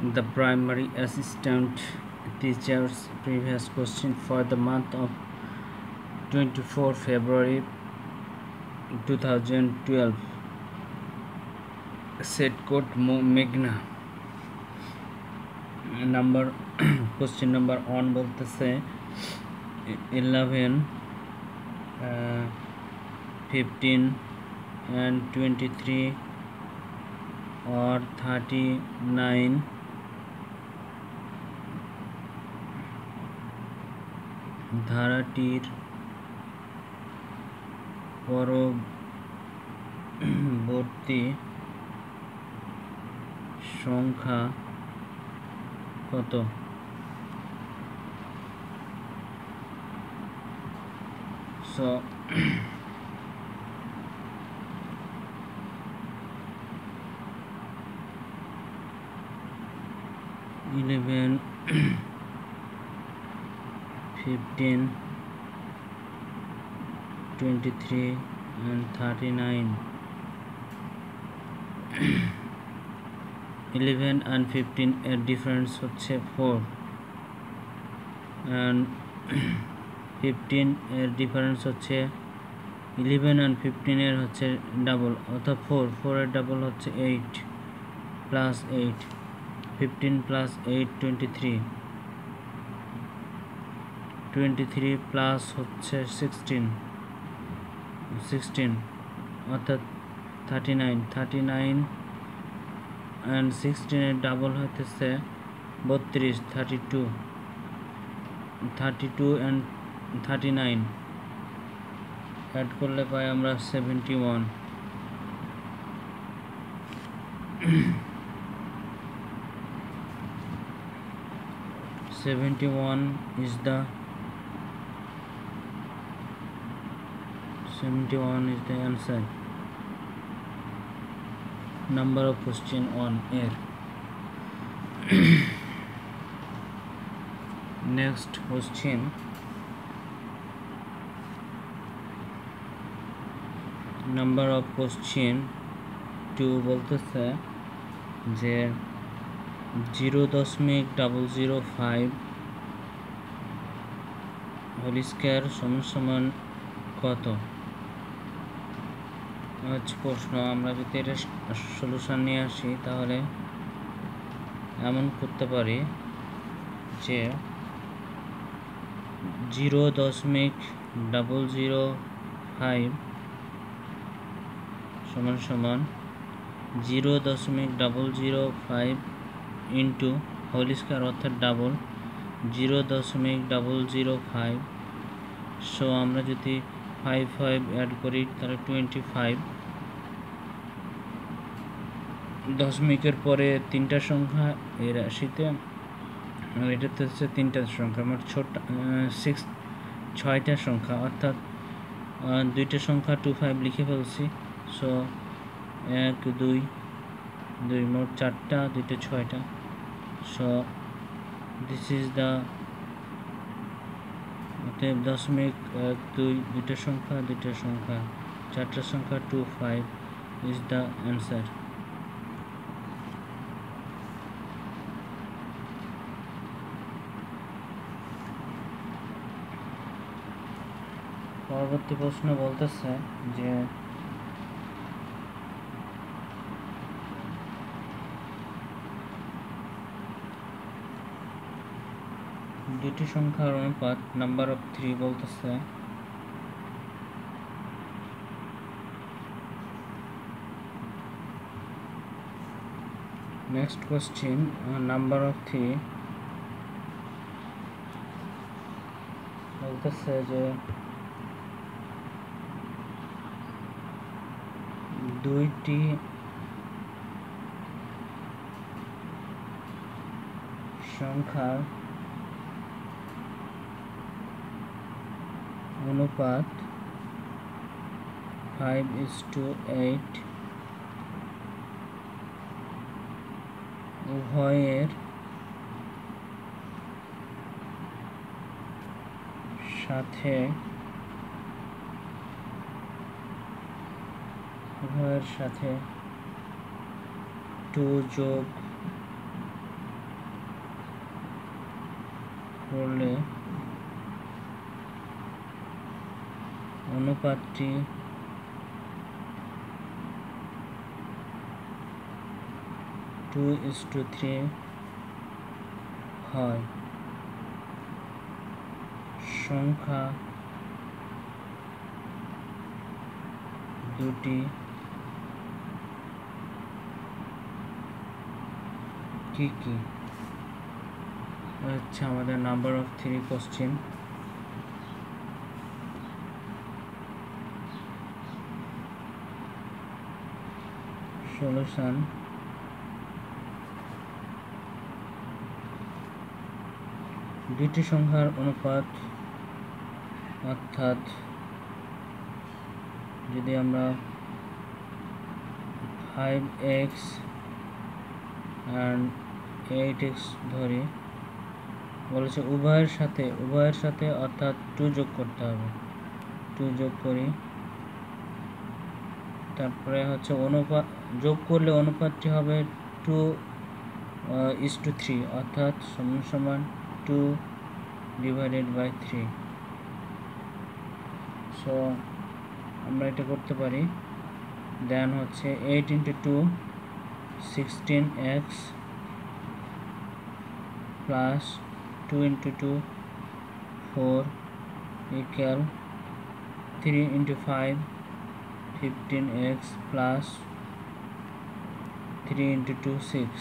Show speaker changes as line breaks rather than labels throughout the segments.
The primary assistant teacher's previous question for the month of 24 February 2012 set code Meghna number question number 1 বলতেছে 11 15 and 23 or 39 ধারাটির পরবর্তী সংখ্যা কত? So 11 15 23 and 39 11 and 15 এর difference হচ্ছে 4 and 15 এর difference হচ্ছে 11 and 15 এর হচ্ছে ডাবল অর্থাৎ 4 এর ডাবল হচ্ছে 8 প্লাস 8 15 প্লাস 8 23 প্লাস হচ্ছে 16 অর্থাৎ 39 and 16 এর ডাবল হইতেছে 32 32 and 39 অ্যাড করলে পাই আমরা 71 71 is the answer. Number of question on air. Next question. Number of question 2 বলতেছে যে 0.005 হোল স্কয়ার সমান কত? আচ্ছা প্রশ্ন আমরা যদি এটা সলিউশন নিয়ে আসি তাহলে এমন করতে পারি যে 0.005 সমান 0.005 ইন্টু হোল স্কয়ার অর্থাৎ ডাবল 0.005 সো আমরা যদি 5 অ্যাড করি তাহলে 25 দশমিকের পরে তিনটা সংখ্যা এই রাশিতে আর এটাতে হচ্ছে তিনটা সংখ্যা মোট 6টা সংখ্যা অর্থাৎ দুইটা সংখ্যা 25 লিখে ফেলছি সো 1 2 মোট 4টা দুইটা 6টা সো দিস ইজ দ্য দশমিক 1 2 দুইটা সংখ্যা 4টা সংখ্যা 25 is the answer. পরবর্তী প্রশ্ন বলতেছে যে দুটি সংখ্যার অনুপাত নাম্বার অফ 3 বলতেছে নেক্সট কোশ্চেন নাম্বার অফ 3 বলতেছে যে দুইটি সংখ্যার অনুপাত 5:8 উভয়ের সাথে 2 যোগ করলে অনুপাতটি 2:3 হয়। সংখ্যা দুটি কি কি? হচ্ছে আমাদের নাম্বার অফ 3 কোশ্চেন। সলিউশন দুটি সংখ্যার অনুপাত, অর্থাৎ যদি আমরা 5x and 8x ধরি, বলেছে উভয়ের সাথে অর্থাৎ 2 যোগ করতে হবে। 2 যোগ করি, তারপরে হচ্ছে অনুপাত যোগ করলে অনুপাতটি হবে 2:3 অর্থাৎ সমান 2/3। সো আমরা এটা করতে পারি। দেন হচ্ছে 8 × 2 16x plus 2 × 2 4 equal 3 × 5 15x plus 3 × 2 6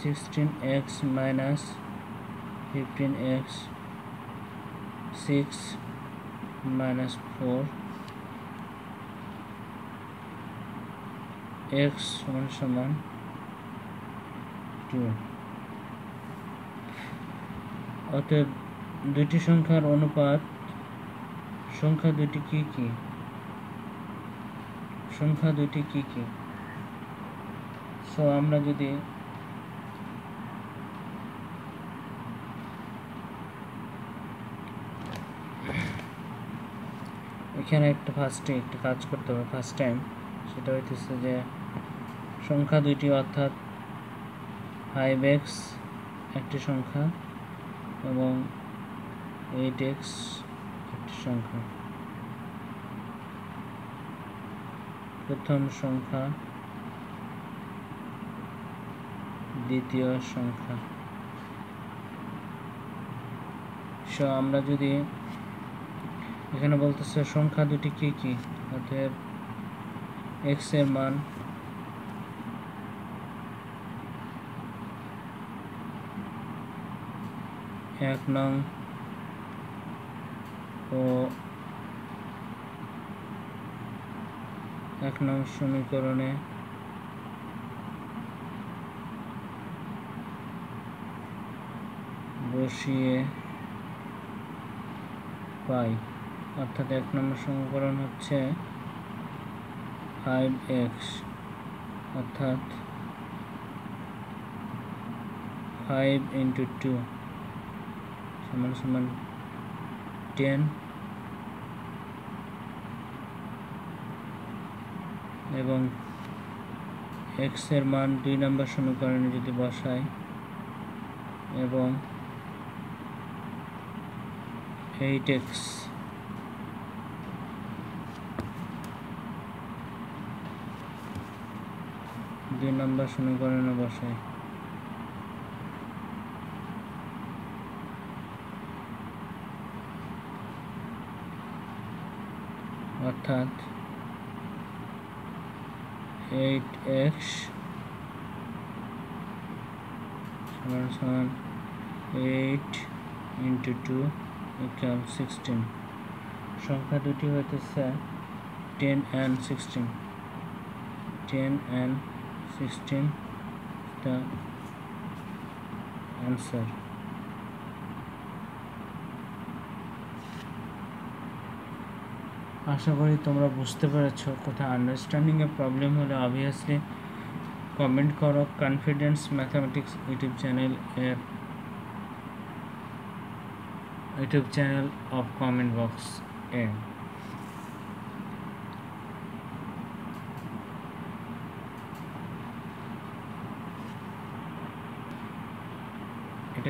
16x minus 15x 6 minus 4 x সমান 2। অতএব দুটি সংখ্যার অনুপাত, সংখ্যা দুটি কি কি? সো আমরা যদি এখানে একটা কাজ করতে হবে ফার্স্ট টাইম, সেটা হইতেছে যে সংখ্যা দুইটি অর্থাৎ 5x একটি সংখ্যা এবং 8x একটি সংখ্যা। প্রথম সংখ্যা, দ্বিতীয় সংখ্যা। সো আমরা যদি এখানে বলতেছে সংখ্যা দুটি কি কি, অতএব x এর মান 1 নং ও 1 নং সমীকরণে বসিয়ে পাই, অর্থাৎ 1 নম্বর সমীকরণ হচ্ছে 5x অর্থাৎ 5 × 2 সমান 10 এবং x এর মান 2 নম্বর সমীকরণে যদি বসাই এবং 8x 2 নম্বর সমীকরণে বসাই, অর্থাৎ 8x সমান 8 × 2 equal 16। সংখ্যা দুটি হইতেছে 10 and 16। 10 and 16 the answer। আশা করি তোমরা বুঝতে পেরেছো। কোথাও আন্ডারস্ট্যান্ডিং এ প্রবলেম হলে অবভিয়াসলি কমেন্ট করো confidence mathematics YouTube channel of comment box এ।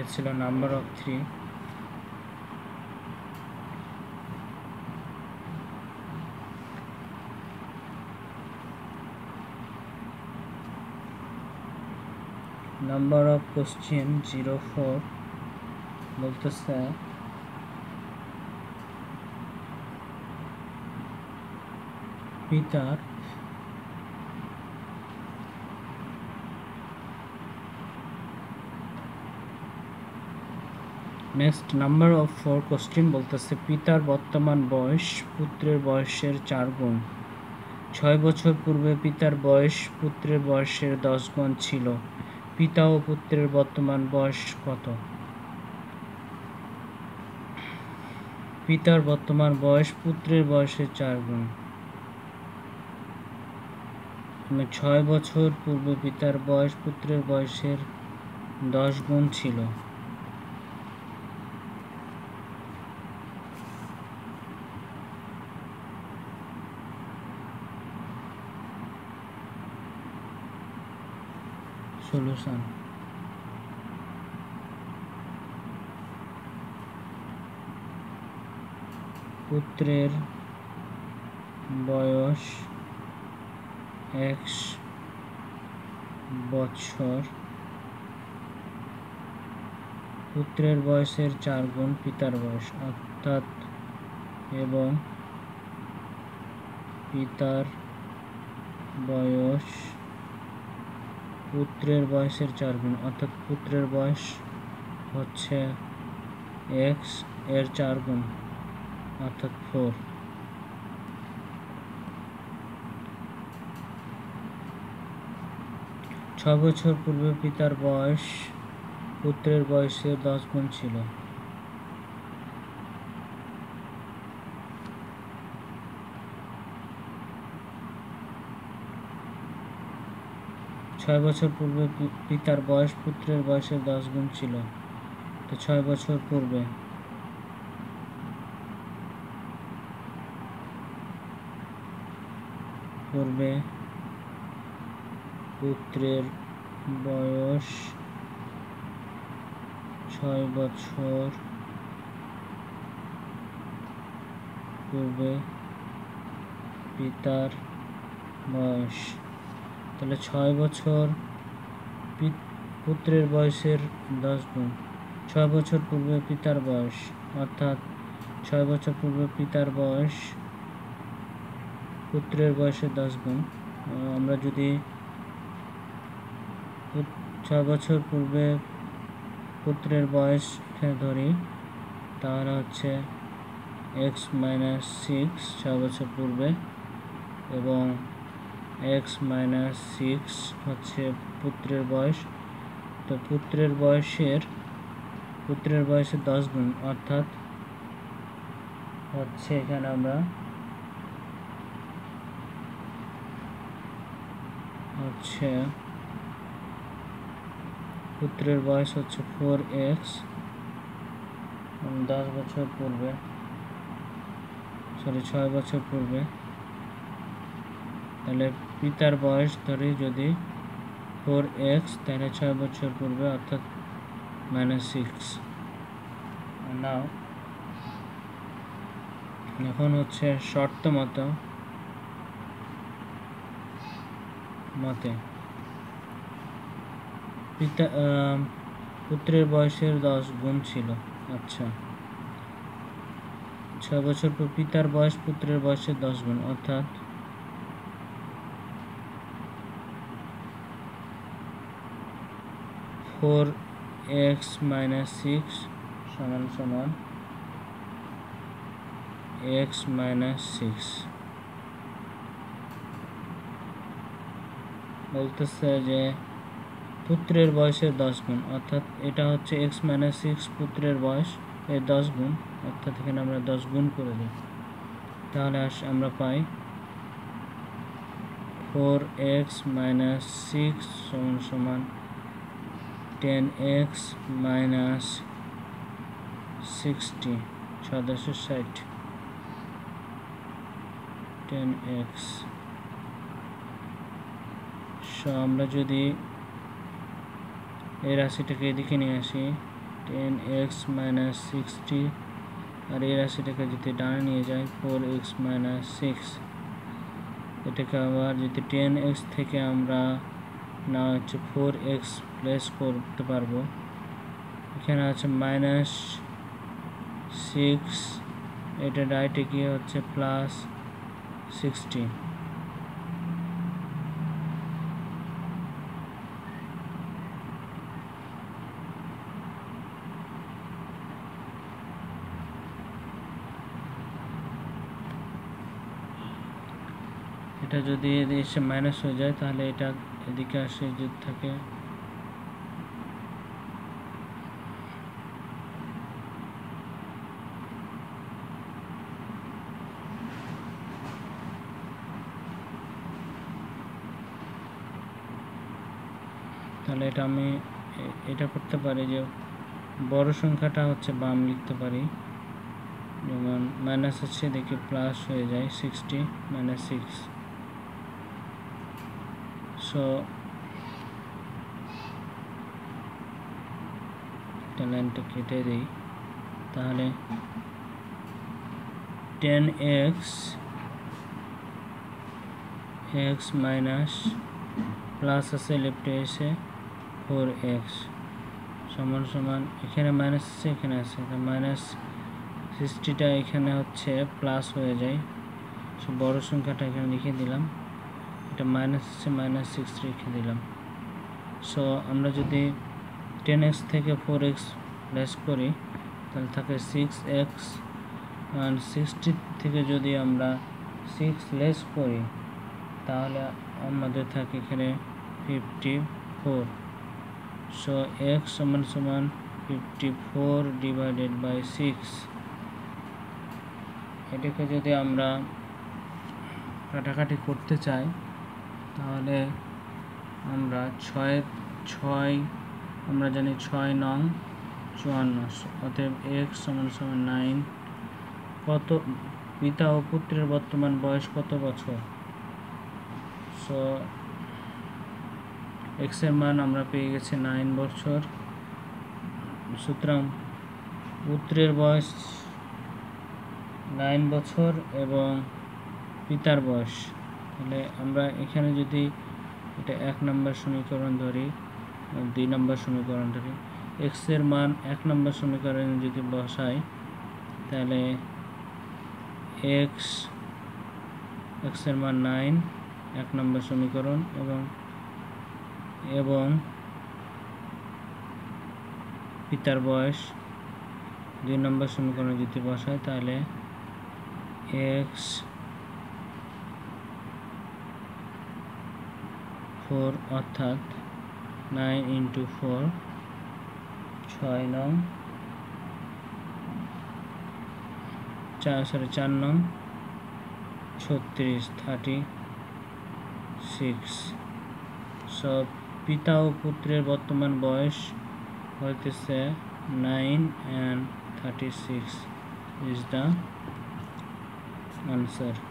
এটা ছিল number of 3। Number of question 04 বলতেছে পিতার নেক্সট নাম্বার অফ 4 কোশ্চেন বলতেছে পিতার বর্তমান বয়স পুত্রের বয়সের 4 গুণ। 6 বছর পূর্বে পিতার বয়স পুত্রের বয়সের 10 গুণ ছিল। পিতা ও পুত্রের বর্তমান বয়স কত? পিতার বর্তমান বয়স পুত্রের বয়সের 4 গুণ। 6 বছর পূর্বে পিতার বয়স পুত্রের বয়সের 10 গুণ ছিল। সলিউশন পুত্রের বয়স x বছর পুত্রের বয়সের 4 গুণ পিতার বয়স অর্থাৎ এবং পিতার বয়স পুত্রের বয়সের 4 গুণ অর্থাৎ পুত্রের বয়স হচ্ছে x এর 4 গুণ অর্থাৎ 4। 6 বছর পূর্বে পিতার বয়স পুত্রের বয়সের 10 গুণ ছিল। 6 বছর পূর্বে পিতার বয়স পুত্রের বয়সের 10 গুণ ছিল। তো 6 বছর পূর্বে পুত্রের বয়স 6 বছর পূর্বে পিতার বয়স, তাহলে 6 বছর পুত্রের বয়সের 10 গুণ। 6 বছর পূর্বে পিতার বয়স অর্থাৎ 6 বছর পূর্বে পিতার বয়স পুত্রের বয়সের 10 গুণ। আমরা যদি 6 বছর পূর্বে পুত্রের বয়স ধরি তাহলে হচ্ছে x - 6 6 বছর পূর্বে এবং x - 6 হচ্ছে পুত্রের বয়স। তো পুত্রের বয়সের 10 গুণ অর্থাৎ হচ্ছে এখানে আমরা হচ্ছে পুত্রের বয়স হচ্ছে 4x 10 বছর পূর্বে 6 বছর পূর্বে, তাহলে পিতার বয়স ধরি যদি 4x তাহলে 6 বছর পূর্বে অর্থাৎ -6। নাও এখন হচ্ছে শর্ত মতে পুত্রের বয়সের 10 গুণ ছিল। আচ্ছা, 6 বছর পর পিতার বয়স পুত্রের বয়সের 10 গুণ অর্থাৎ x - 6 সমান x - 6 বলতেছে যে পুত্রের বয়সের 10 গুণ অর্থাৎ এটা হচ্ছে x - 6 পুত্রের বয়স এর 10 গুণ অর্থাৎ এখানে আমরা 10 গুণ করে দিই, তাহলে আমরা পাই 4x - 6 সমান 10x - 60 760 10x। আমরা যদি এই রাশিটাকে এদিকে নিয়ে আসি 10x minus 60 আর এই রাশিটাকে যদি ডানে নিয়ে যাই 4x minus 6 এটাকে আবার যদি 10x থেকে আমরা না হচ্ছে 4x প্লেস করতে পারবো এখানে আছে minus 6 এটা রাইটে গিয়ে হচ্ছে প্লাস 60 এটা যদি এসে মাইনাস হয়ে যায় তাহলে এটা এদিকে আসে যদি থাকে তাহলে এটা আমি এটা করতে পারি যে বড় সংখ্যাটা হচ্ছে বাম লিখতে পারি যেমন মাইনাস আছে দেখি প্লাস হয়ে যায় 60 minus 6 সো লাইনটা কেটে দিই তাহলে 10x মাইনাস প্লাস আছে লেফটে এসে 4x সমান সমান এখানে মাইনাস আছে এখানে আছে মাইনাস 60টা এখানে হচ্ছে প্লাস হয়ে যায় সো বড় সংখ্যাটা এখানে লিখে দিলাম এটা মাইনাস আছে মাইনাস 6 রেখে দিলাম সো আমরা যদি 10x থেকে 4x লেস করি তাহলে থাকে 6x আর 60 থেকে যদি আমরা 6 লেস করি তাহলে আমাদের থাকে এখানে 54 সো x সমান সমান 54 ডিভাইডেড বাই 6 এটাকে যদি আমরা কাটাকাটি করতে চাই তাহলে আমরা 6 আমরা জানি 6 নং 54 অতএব x সমান সমান 9 কত পিতা ও পুত্রের বর্তমান বয়স কত বছর সো x এর মান আমরা পেয়ে গেছি 9 বছর সুতরাং পুত্রের বয়স 9 বছর এবং পিতার বয়স তাহলে আমরা এখানে যদি এটা 1 নম্বর সমীকরণ ধরি 2 নম্বর সমীকরণ ধরি x এর মান 1 নম্বর সমীকরণে যদি বসাই তাহলে x এর মান 9 1 নম্বর সমীকরণ এবং পিতার বয়স 2 নম্বর সমীকরণে যদি বসাই তাহলে x 4 অর্থাৎ 9 into 4 6 নং 4 নং 36 36 সব পিতা ও পুত্রের বর্তমান বয়স হইতেছে 9 and 36 is the answer.